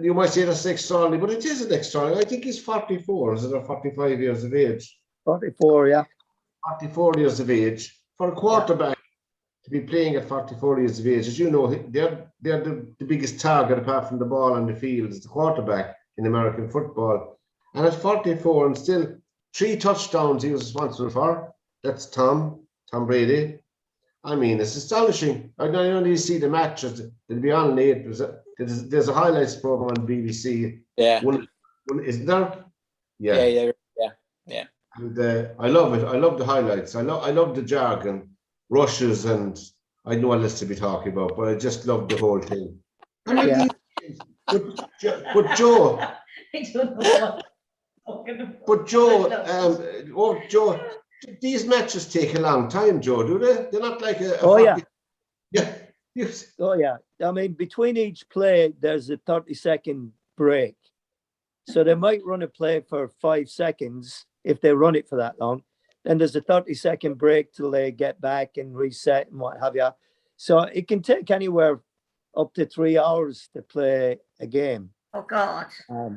[SPEAKER 1] you might say that's extraordinary, but it isn't extraordinary. I think he's 44, is it, or 45 years of age?
[SPEAKER 4] 44, yeah.
[SPEAKER 1] 44 years of age. For a quarterback to be playing at 44 years of age, as you know, they're the biggest target apart from the ball on the field is the quarterback in American football. And at 44 and still 3 touchdowns he was responsible for. That's Tom Brady. I mean, it's astonishing. I don't only see the matches. They'll be on late. There's a highlights program on BBC.
[SPEAKER 3] Yeah.
[SPEAKER 1] One, isn't there?
[SPEAKER 3] Yeah.
[SPEAKER 1] And I love it. I love the highlights. I love the jargon, rushes, and I know what list to be talking about, but I just love the whole thing.
[SPEAKER 4] Yeah.
[SPEAKER 1] But Joe. Joe, these matches take a long time, Joe, do they? They're not like a yeah. Yes.
[SPEAKER 4] Oh, yeah. I mean, between each play, there's a 30-second break. So they might run a play for 5 seconds if they run it for that long. Then there's a 30-second break till they get back and reset and what have you. So it can take anywhere up to 3 hours to play a game.
[SPEAKER 2] Oh, God.
[SPEAKER 4] I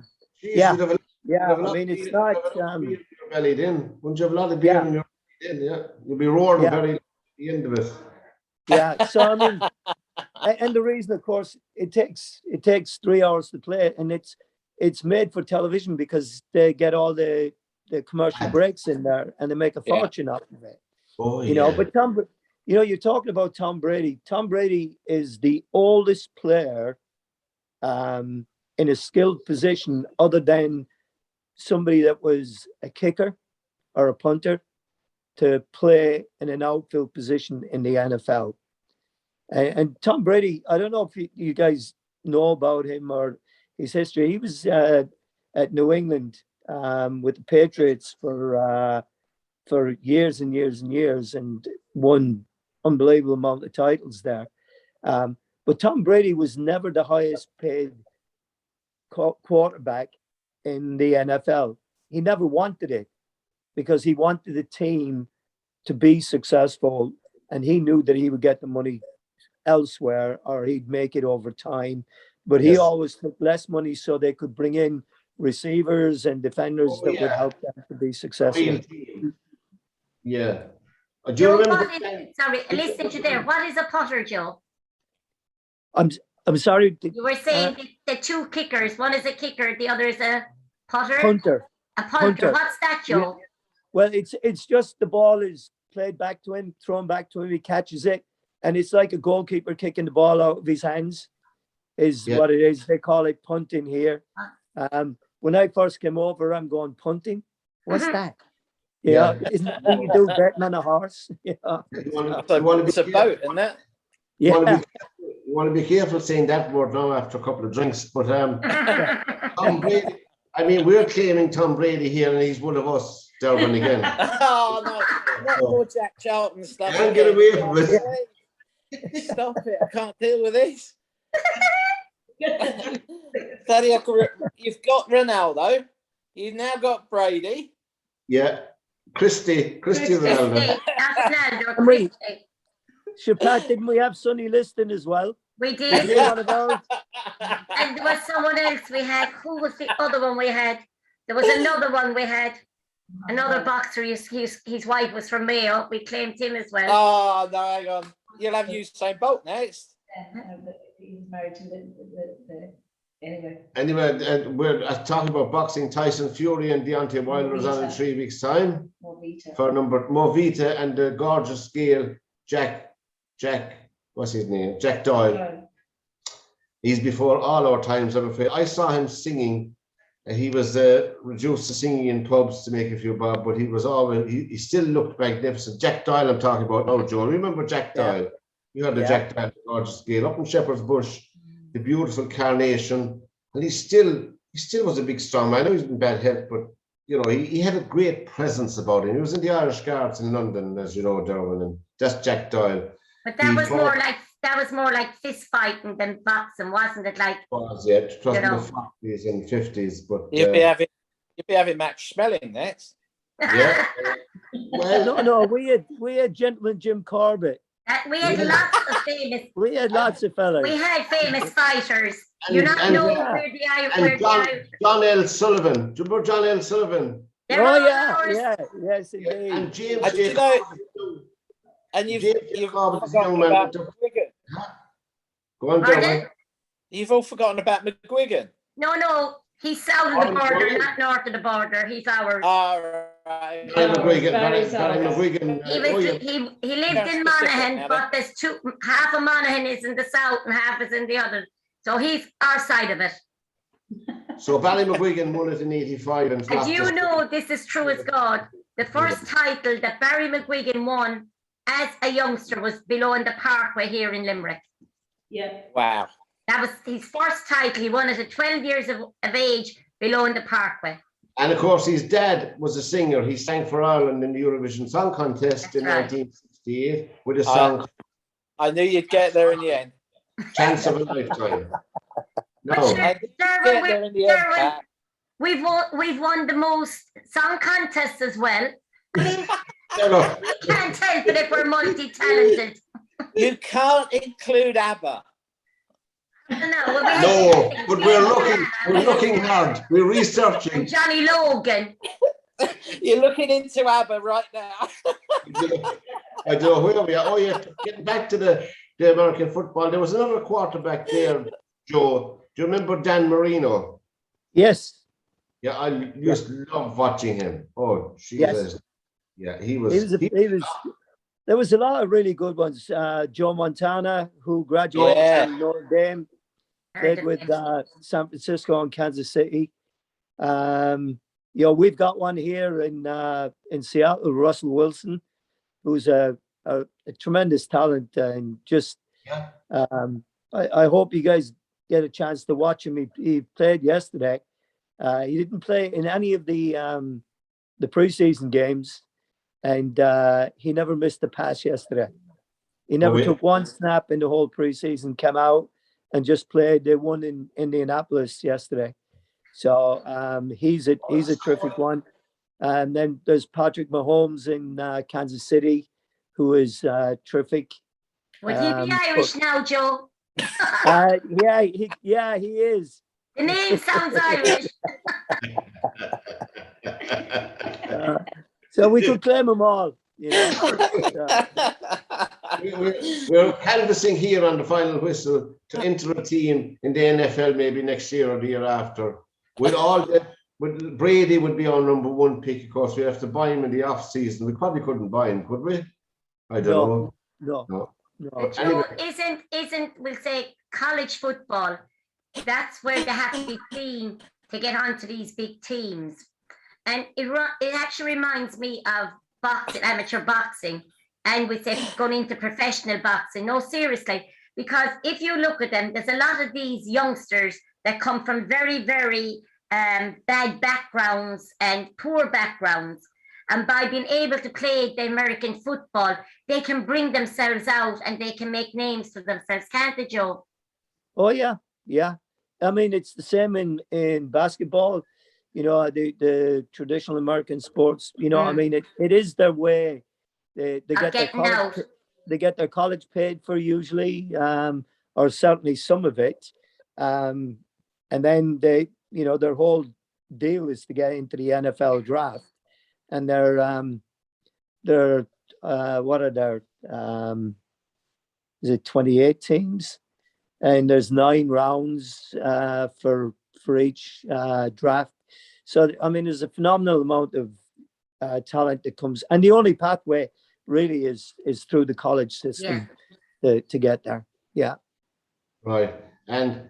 [SPEAKER 4] mean, it's not...
[SPEAKER 1] bellied in. Wouldn't you have a lot of beer in your belly in? Yeah. You'll be roaring very at the end of it.
[SPEAKER 4] Yeah, so I mean, and the reason, of course, it takes 3 hours to play, and it's made for television because they get all the commercial breaks in there, and they make a fortune out of it.
[SPEAKER 1] Oh,
[SPEAKER 4] you know, but you're talking about Tom Brady. Tom Brady is the oldest player in a skilled position other than somebody that was a kicker or a punter to play in an outfield position in the NFL. And Tom Brady, I don't know if you guys know about him or his history. He was at New England with the Patriots for years and years and years, and won unbelievable amount of titles there. But Tom Brady was never the highest paid quarterback in the NFL. He never wanted it because he wanted the team to be successful, and he knew that he would get the money elsewhere or he'd make it over time. But he always took less money so they could bring in receivers and defenders that would help them to be successful.
[SPEAKER 1] Yeah. Do you
[SPEAKER 2] Joe,
[SPEAKER 1] remember?
[SPEAKER 2] sorry, listening to there. What is a putter, Joe?
[SPEAKER 4] I'm sorry.
[SPEAKER 2] You were saying the two kickers. One is a kicker, the other is a putter.
[SPEAKER 4] Punter.
[SPEAKER 2] A punter. What's that, Joe?
[SPEAKER 4] Yeah. Well, it's just the ball is played back to him, thrown back to him. He catches it, and it's like a goalkeeper kicking the ball out of his hands. Is what it is. They call it punting here. When I first came over, I'm going punting. What's that? Yeah, isn't that what you do betting on a horse? Yeah,
[SPEAKER 3] It's a boat, isn't it?
[SPEAKER 4] yeah.
[SPEAKER 1] You want to be careful saying that word now after a couple of drinks. But Tom Brady, I mean, we're claiming Tom Brady here, and he's one of us, Derwynne, again.
[SPEAKER 3] Oh, no, not more Jack Charlton stuff.
[SPEAKER 1] Can't get away from it.
[SPEAKER 3] Stop it. I can't deal with this. You've got Ronaldo. You've now got Brady.
[SPEAKER 1] Yeah. Christy Ronaldo.
[SPEAKER 4] Chapat, didn't we have Sonny Liston as well?
[SPEAKER 2] We did.
[SPEAKER 4] One of those?
[SPEAKER 2] And there was someone else we had. Who was the other one we had? There was another one we had. Another boxer. His wife was from Mayo. We claimed him as well.
[SPEAKER 3] Oh, no, hang on. You'll have Usain Bolt next.
[SPEAKER 5] But he was married to the anyway.
[SPEAKER 1] Anyway, we're talking about boxing. Tyson Fury and Deontay Wilder's on in 3 weeks' time. For number Movita and the gorgeous Gael Jack, what's his name? Jack Doyle. He's before all our times, I'm afraid. I saw him singing. He was reduced to singing in pubs to make a few bob, but he was always, he still looked magnificent. Jack Doyle, I'm talking about now, Joe. Remember Jack Doyle? You had the Jack Doyle, the gorgeous Gael up in Shepherd's Bush, the beautiful carnation. And he still was a big strong man. I know he's in bad health, but you know, he had a great presence about him. He was in the Irish Guards in London, as you know, Derwynne, and that's Jack Doyle.
[SPEAKER 2] But that was more like fist fighting than boxing, wasn't it? Like
[SPEAKER 1] it was in the 40s and 50s, but
[SPEAKER 3] you'd be having Max Schmeling next.
[SPEAKER 1] Yeah.
[SPEAKER 4] Well, no, we had Gentleman Jim Corbett.
[SPEAKER 2] We had lots of famous.
[SPEAKER 4] We had lots of fellas.
[SPEAKER 2] We had famous fighters. You not know where the Irish.
[SPEAKER 1] John L. Sullivan. Do you remember John L. Sullivan?
[SPEAKER 4] Yes, indeed.
[SPEAKER 1] And James.
[SPEAKER 3] And you've
[SPEAKER 1] Corbett,
[SPEAKER 3] forgotten about McGuigan.
[SPEAKER 1] Go on, Derwynne.
[SPEAKER 3] You've all forgotten about McGuigan.
[SPEAKER 2] No, he's south of the border, not north of the border. He's ours.
[SPEAKER 3] All right.
[SPEAKER 1] Barry McGuigan.
[SPEAKER 2] He lived in Monaghan, but there's half of Monaghan is in the south and half is in the other. So he's our side of it.
[SPEAKER 1] So Barry McGuigan won it in 85. And
[SPEAKER 2] you know this is true as God. The first title that Barry McGuigan won as a youngster was below in the Parkway here in Limerick.
[SPEAKER 5] Yeah.
[SPEAKER 3] Wow.
[SPEAKER 2] That was his first title. He won it at 12 years of age below in the Parkway.
[SPEAKER 1] And of course, his dad was a singer. He sang for Ireland in the Eurovision Song Contest in 1968 with a song.
[SPEAKER 3] I knew you'd get there in the end.
[SPEAKER 1] Chance of a Lifetime. No.
[SPEAKER 2] Derwynne, we've won the most song contests as well. I mean, we can't help it if we're multi-talented.
[SPEAKER 3] You can't include ABBA.
[SPEAKER 1] No, but we're looking hard. We're researching.
[SPEAKER 2] And Johnny Logan.
[SPEAKER 3] You're looking into ABBA right now.
[SPEAKER 1] I don't know where we are. Oh yeah, getting back to the American football. There was another quarterback there, Joe. Do you remember Dan Marino?
[SPEAKER 4] Yes.
[SPEAKER 1] Yeah, I used to love watching him. Oh, Jesus. Yes. Yeah, he was.
[SPEAKER 4] There was a lot of really good ones. Joe Montana, who graduated from Notre Dame. played with San Francisco and Kansas City. We've got one here in Seattle, Russell Wilson, who's a tremendous talent, and just I hope you guys get a chance to watch him. He played yesterday. He didn't play in any of the preseason games, and he never missed a pass yesterday. He never took one snap in the whole preseason, came out and just played. They won in Indianapolis yesterday. So he's a terrific one. And then there's Patrick Mahomes in Kansas City, who is terrific.
[SPEAKER 2] Would he be Irish now, Joe?
[SPEAKER 4] Yeah, he is.
[SPEAKER 2] The name sounds Irish.
[SPEAKER 1] So
[SPEAKER 4] we could claim them all,
[SPEAKER 1] We're canvassing here on the Final Whistle to enter a team in the NFL maybe next year or the year after. Brady would be our number one pick. Of course, we have to buy him in the off season. We probably couldn't buy him, could we? I don't know.
[SPEAKER 4] No.
[SPEAKER 2] But anyway. Isn't we'll say college football? That's where they have to be seen to get onto these big teams, and it actually reminds me of boxing, amateur boxing, and we say going into professional boxing. No, seriously, because if you look at them, there's a lot of these youngsters that come from very, very bad backgrounds and poor backgrounds. And by being able to play the American football, they can bring themselves out and they can make names for themselves, can't they, Joe?
[SPEAKER 4] Oh, yeah. I mean, it's the same in basketball, the traditional American sports, I mean, it is their way. They get their college paid for usually, or certainly some of it. And then their whole deal is to get into the NFL draft. And they're what are there? Is it 28 teams? And there's 9 rounds for each draft. So I mean, there's a phenomenal amount of talent that comes, and the only pathway really is through the college system to get there. Yeah.
[SPEAKER 1] Right, and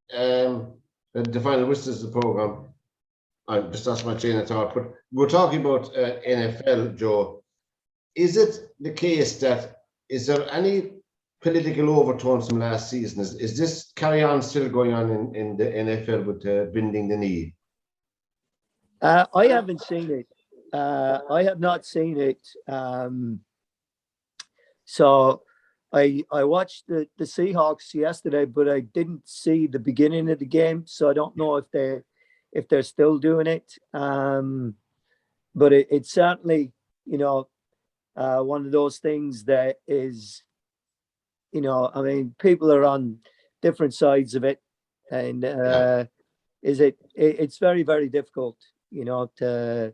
[SPEAKER 1] the Final Whistle is the program. I'm just lost my train of thought, but we're talking about NFL, Joe. Is it the case that is there any political overtones from last season? Is this carry on still going on in the NFL with bending the knee?
[SPEAKER 4] I haven't seen it. I have not seen it. So I watched the Seahawks yesterday, but I didn't see the beginning of the game, so I don't know if they're still doing it. But it's certainly, one of those things that is, I mean, people are on different sides of it, and it's very, very difficult, it's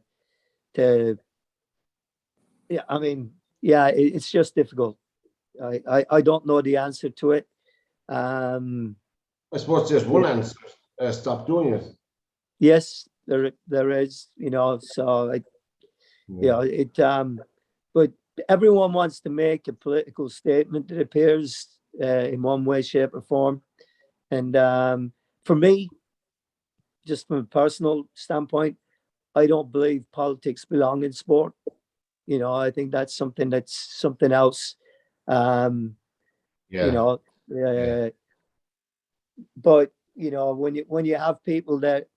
[SPEAKER 4] just difficult. I don't know the answer to it.
[SPEAKER 1] I suppose there's one answer: stop doing it.
[SPEAKER 4] Yes, there is, but everyone wants to make a political statement, it appears, in one way, shape, or form. And for me, just from a personal standpoint, I don't believe politics belong in sport. I think that's something else. But when you have people that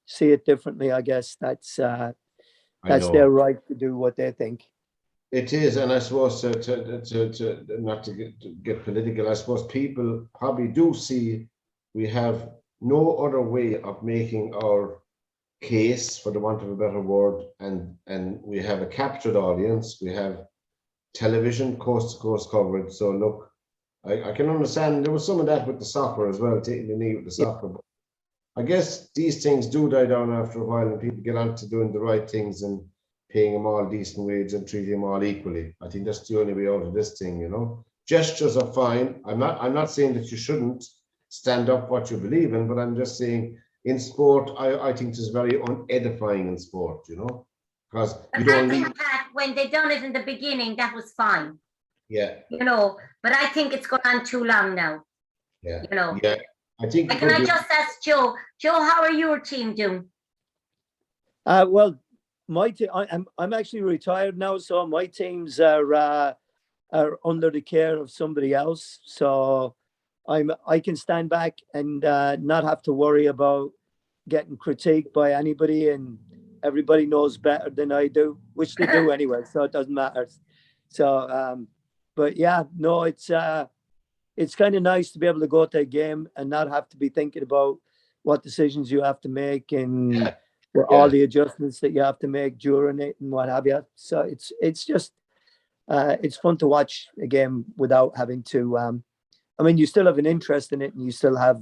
[SPEAKER 4] see it differently, I guess that's their right to do what they think.
[SPEAKER 1] It is, and I suppose to not to get political, I suppose people probably do see we have no other way of making our case, for the want of a better word, and we have a captured audience. We have television, coast to coast coverage. So look, I can understand there was some of that with the soccer as well, taking the knee with the soccer. But I guess these things do die down after a while, and people get on to doing the right things and paying them all decent wage and treating them all equally. I think that's the only way out of this thing, Gestures are fine. I'm not saying that you shouldn't stand up what you believe in, but I'm just saying in sport, I think it's very unedifying in sport, because you don't need.
[SPEAKER 2] When they done it in the beginning, that was fine.
[SPEAKER 1] Yeah.
[SPEAKER 2] But I think it's gone on too long now.
[SPEAKER 1] Yeah.
[SPEAKER 2] You know.
[SPEAKER 1] Yeah. I think.
[SPEAKER 2] Can I just ask Joe? Joe, how are your team doing?
[SPEAKER 4] Well, my team. I'm actually retired now, so my teams are under the care of somebody else. So I can stand back and not have to worry about getting critiqued by anybody, and everybody knows better than I do, which they do anyway. So it doesn't matter. So, but yeah, no, it's kind of nice to be able to go to a game and not have to be thinking about what decisions you have to make and all the adjustments that you have to make during it and what have you. So it's just it's fun to watch a game without having to. I mean, you still have an interest in it, and you still have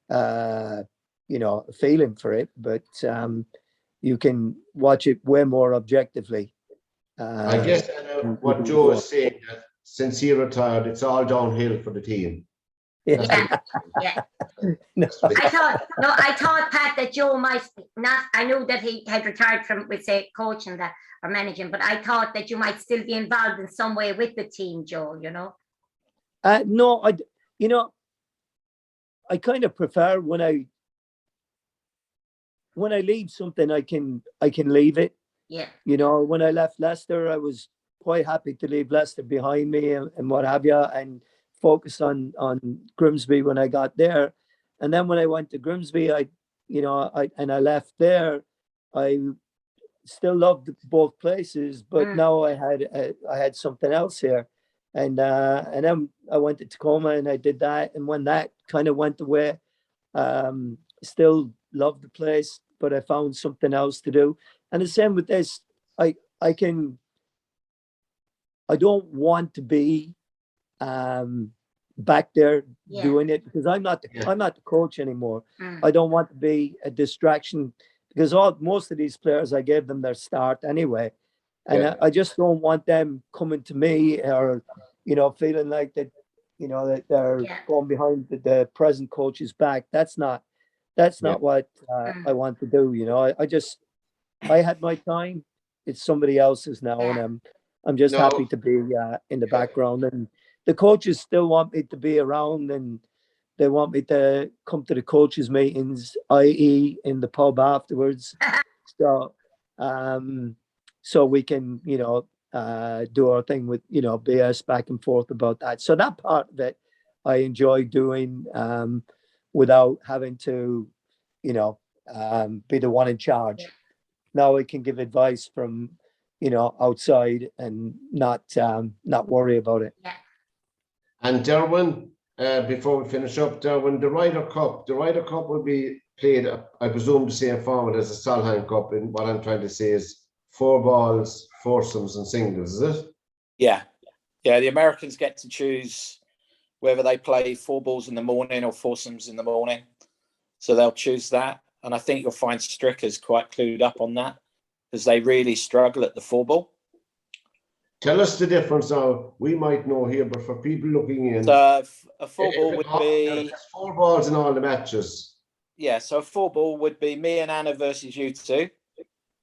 [SPEAKER 4] a feeling for it, but you can watch it way more objectively.
[SPEAKER 1] I guess what Joe is saying, that since he retired, it's all downhill for the team.
[SPEAKER 2] Yeah.
[SPEAKER 4] No.
[SPEAKER 2] I thought, Pat, that Joe might not. I knew that he had retired from, we say, coaching that or managing, but I thought that you might still be involved in some way with the team, Joe.
[SPEAKER 4] No, I kind of prefer when I leave something, I can leave it.
[SPEAKER 2] Yeah.
[SPEAKER 4] When I left Leicester, I was quite happy to leave Leicester behind me and what have you, and focus on Grimsby when I got there. And then when I went to Grimsby, I left there, I still loved both places, but now I had something else here. And then I went to Tacoma and I did that. And when that kind of went away, still loved the place, but I found something else to do. And the same with this. I don't want to be back there doing it, because I'm not the coach anymore. I don't want to be a distraction, because most of these players, I gave them their start anyway. And I just don't want them coming to me or, feeling like that, that they're going behind the present coach's back. That's not what I want to do. I had my time. It's somebody else's now, and I'm just happy to be in the background. And the coaches still want me to be around, and they want me to come to the coaches' meetings, i.e., in the pub afterwards. So we can, do our thing with, BS back and forth about that. So that part of it, I enjoy doing without having to, be the one in charge. Now I can give advice from, outside and not worry about it.
[SPEAKER 2] Yeah.
[SPEAKER 1] And Derwynne, before we finish up, Derwynne, the Ryder Cup will be played, I presume, the same format as the Solheim Cup. And what I'm trying to say is 4 balls, foursomes, and singles, is it?
[SPEAKER 3] Yeah. The Americans get to choose whether they play 4 balls in the morning or foursomes in the morning. So they'll choose that. And I think you'll find Stricker's quite clued up on that, because they really struggle at the 4 ball.
[SPEAKER 1] Tell us the difference now. We might know here, but for people looking in,
[SPEAKER 3] so a 4 ball would be
[SPEAKER 1] 4 balls in all the matches.
[SPEAKER 3] Yeah, so a 4 ball would be me and Anna versus you two.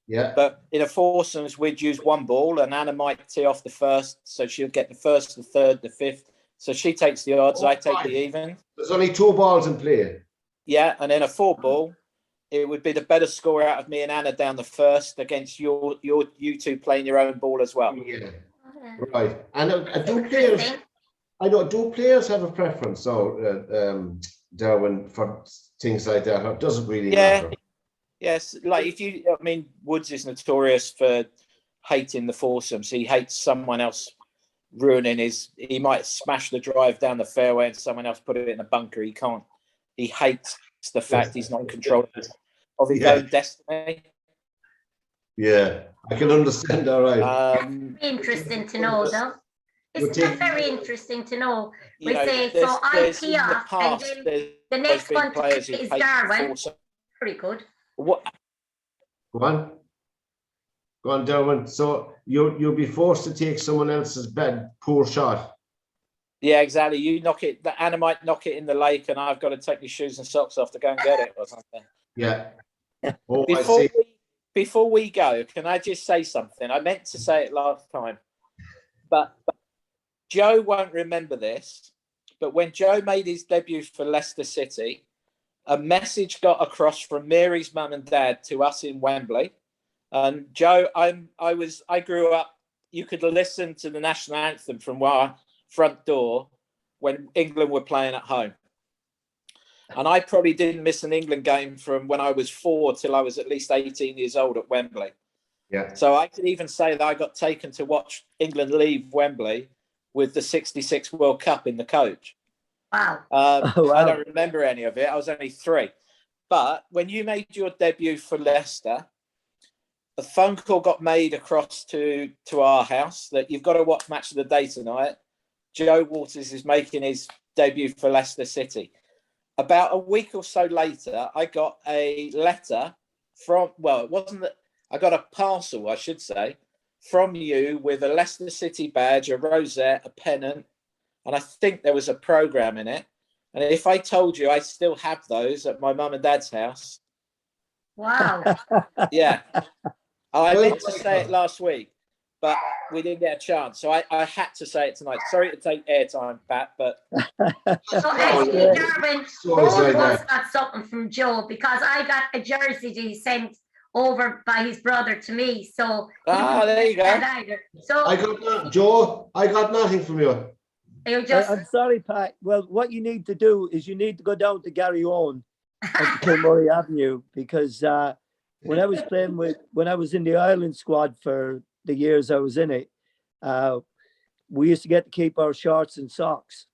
[SPEAKER 1] Yeah.
[SPEAKER 3] But in a foursomes, we'd use 1 ball, and Anna might tee off the first, so she'll get the first, the third, the fifth. So she takes the odds, I take the even.
[SPEAKER 1] There's only 2 balls in play.
[SPEAKER 3] Yeah, and in a 4 ball, it would be the better score out of me and Anna down the first against you two playing your own ball as well.
[SPEAKER 1] Yeah. Right. And do players have a preference, Derwynne, for things like that? It doesn't really matter.
[SPEAKER 3] Yes, Woods is notorious for hating the foursomes. He hates someone else ruining he might smash the drive down the fairway and someone else put it in a bunker. He hates the fact he's not in control of his own destiny.
[SPEAKER 1] Yeah, I can understand that, right.
[SPEAKER 2] That's interesting to know, though. Isn't that very interesting to know? We say, so I tee off, and then the next one to hit is Derwynne. Pretty good.
[SPEAKER 3] What?
[SPEAKER 1] Go on, Derwynne. So you'll be forced to take someone else's poor shot.
[SPEAKER 3] Yeah, exactly. You knock it. Anna might knock it in the lake, and I've got to take my shoes and socks off to go and get it, or something.
[SPEAKER 1] Yeah.
[SPEAKER 3] Before we go, can I just say something? I meant to say it last time, but Joe won't remember this. but when Joe made his debut for Leicester City, a message got across from Mary's mum and dad to us in Wembley. And Joe, I grew up. You could listen to the national anthem from our front door when England were playing at home. And I probably didn't miss an England game from when I was 4 till I was at least 18 years old at Wembley.
[SPEAKER 1] Yeah.
[SPEAKER 3] So I could even say that I got taken to watch England leave Wembley with the '66 World Cup in the coach.
[SPEAKER 2] Wow.
[SPEAKER 4] Wow.
[SPEAKER 3] I don't remember any of it. I was only 3. But when you made your debut for Leicester, a phone call got made across to our house that you've got to watch Match of the Day tonight. Joe Waters is making his debut for Leicester City. About a week or so later, I got a letter from, well, it wasn't that, I got a parcel, I should say, from you with a Leicester City badge, a rosette, a pennant, and I think there was a programme in it. And if I told you I still have those at my mum and dad's house.
[SPEAKER 2] Wow.
[SPEAKER 3] Yeah. I meant to say it last week, but we didn't get a chance. So I had to say it tonight. Sorry to take airtime, Pat, but...
[SPEAKER 2] So actually, Derwynne, both of us got something from Joe, because I got a jersey that he sent over by his brother to me. So
[SPEAKER 3] there you go.
[SPEAKER 2] So
[SPEAKER 1] I got Joe. I got nothing from you.
[SPEAKER 2] you just
[SPEAKER 4] I'm sorry, Pat. Well, what you need to do is you need to go down to Gary Owen and Kilmurray Avenue, because when I was when I was in the Ireland squad for the years I was in it, we used to get to keep our shorts and socks.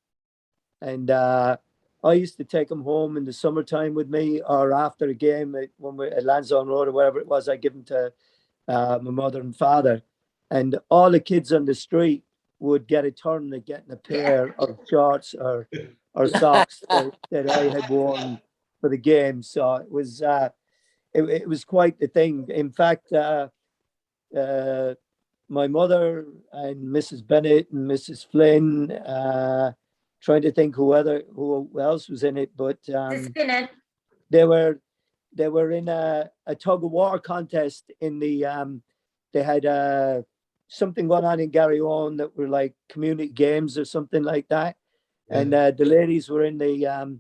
[SPEAKER 4] And I used to take them home in the summertime with me, or after a game when we're at Lansdowne Road or wherever it was, I give them to my mother and father. And all the kids on the street would get a turn at getting a pair of shorts or socks that I had worn for the game. So it was it was quite the thing. In fact, my mother and Mrs. Bennett and Mrs. Flynn, trying to think who else was in it, but they were in a tug of war contest in the they had something going on in Gary Owen that were like community games or something like that. Yeah. And the ladies were in the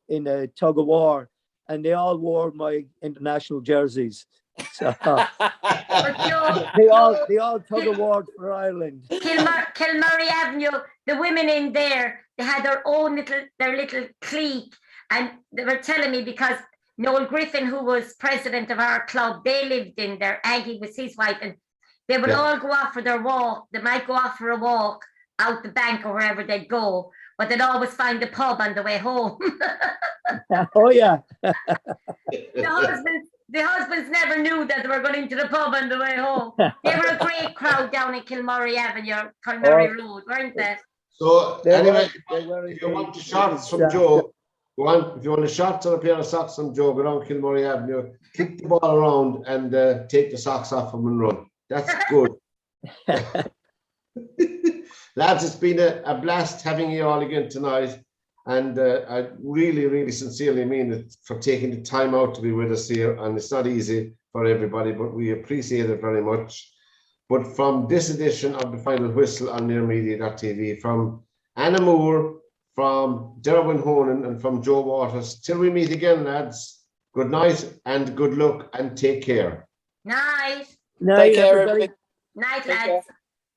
[SPEAKER 4] in the tug of war, and they all wore my international jerseys. So they all tug of war for Ireland.
[SPEAKER 2] Kilmurray Avenue, the women in there, they had their little clique, and they were telling me, because Noel Griffin, who was president of our club, they lived in there. Aggie was his wife, and they would all go off for their walk. They might go off for a walk out the bank or wherever they'd go, but they'd always find a pub on the way home.
[SPEAKER 4] Oh yeah.
[SPEAKER 2] The husbands never knew that they were going into the pub on the way home. They were a great crowd down in Kilmurray Avenue, Kilmurray Road, weren't they?
[SPEAKER 1] So anyway, if you want the shots from Joe, if you want a shot or a pair of socks from Joe, go down Kilmurray Avenue, kick the ball around and take the socks off him and run. That's good. Lads, it's been a blast having you all again tonight. And I really, really sincerely mean it for taking the time out to be with us here. And it's not easy for everybody, but we appreciate it very much. But from this edition of The Final Whistle on nearmedia.tv, from Anna Moore, from Derwynne Honan, and from Joe Waters, till we meet again, lads, good night and good luck and take care.
[SPEAKER 2] Night.
[SPEAKER 4] Night,
[SPEAKER 3] take care,
[SPEAKER 4] everybody.
[SPEAKER 2] Night, lads.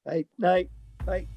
[SPEAKER 4] Night. Night. Bye.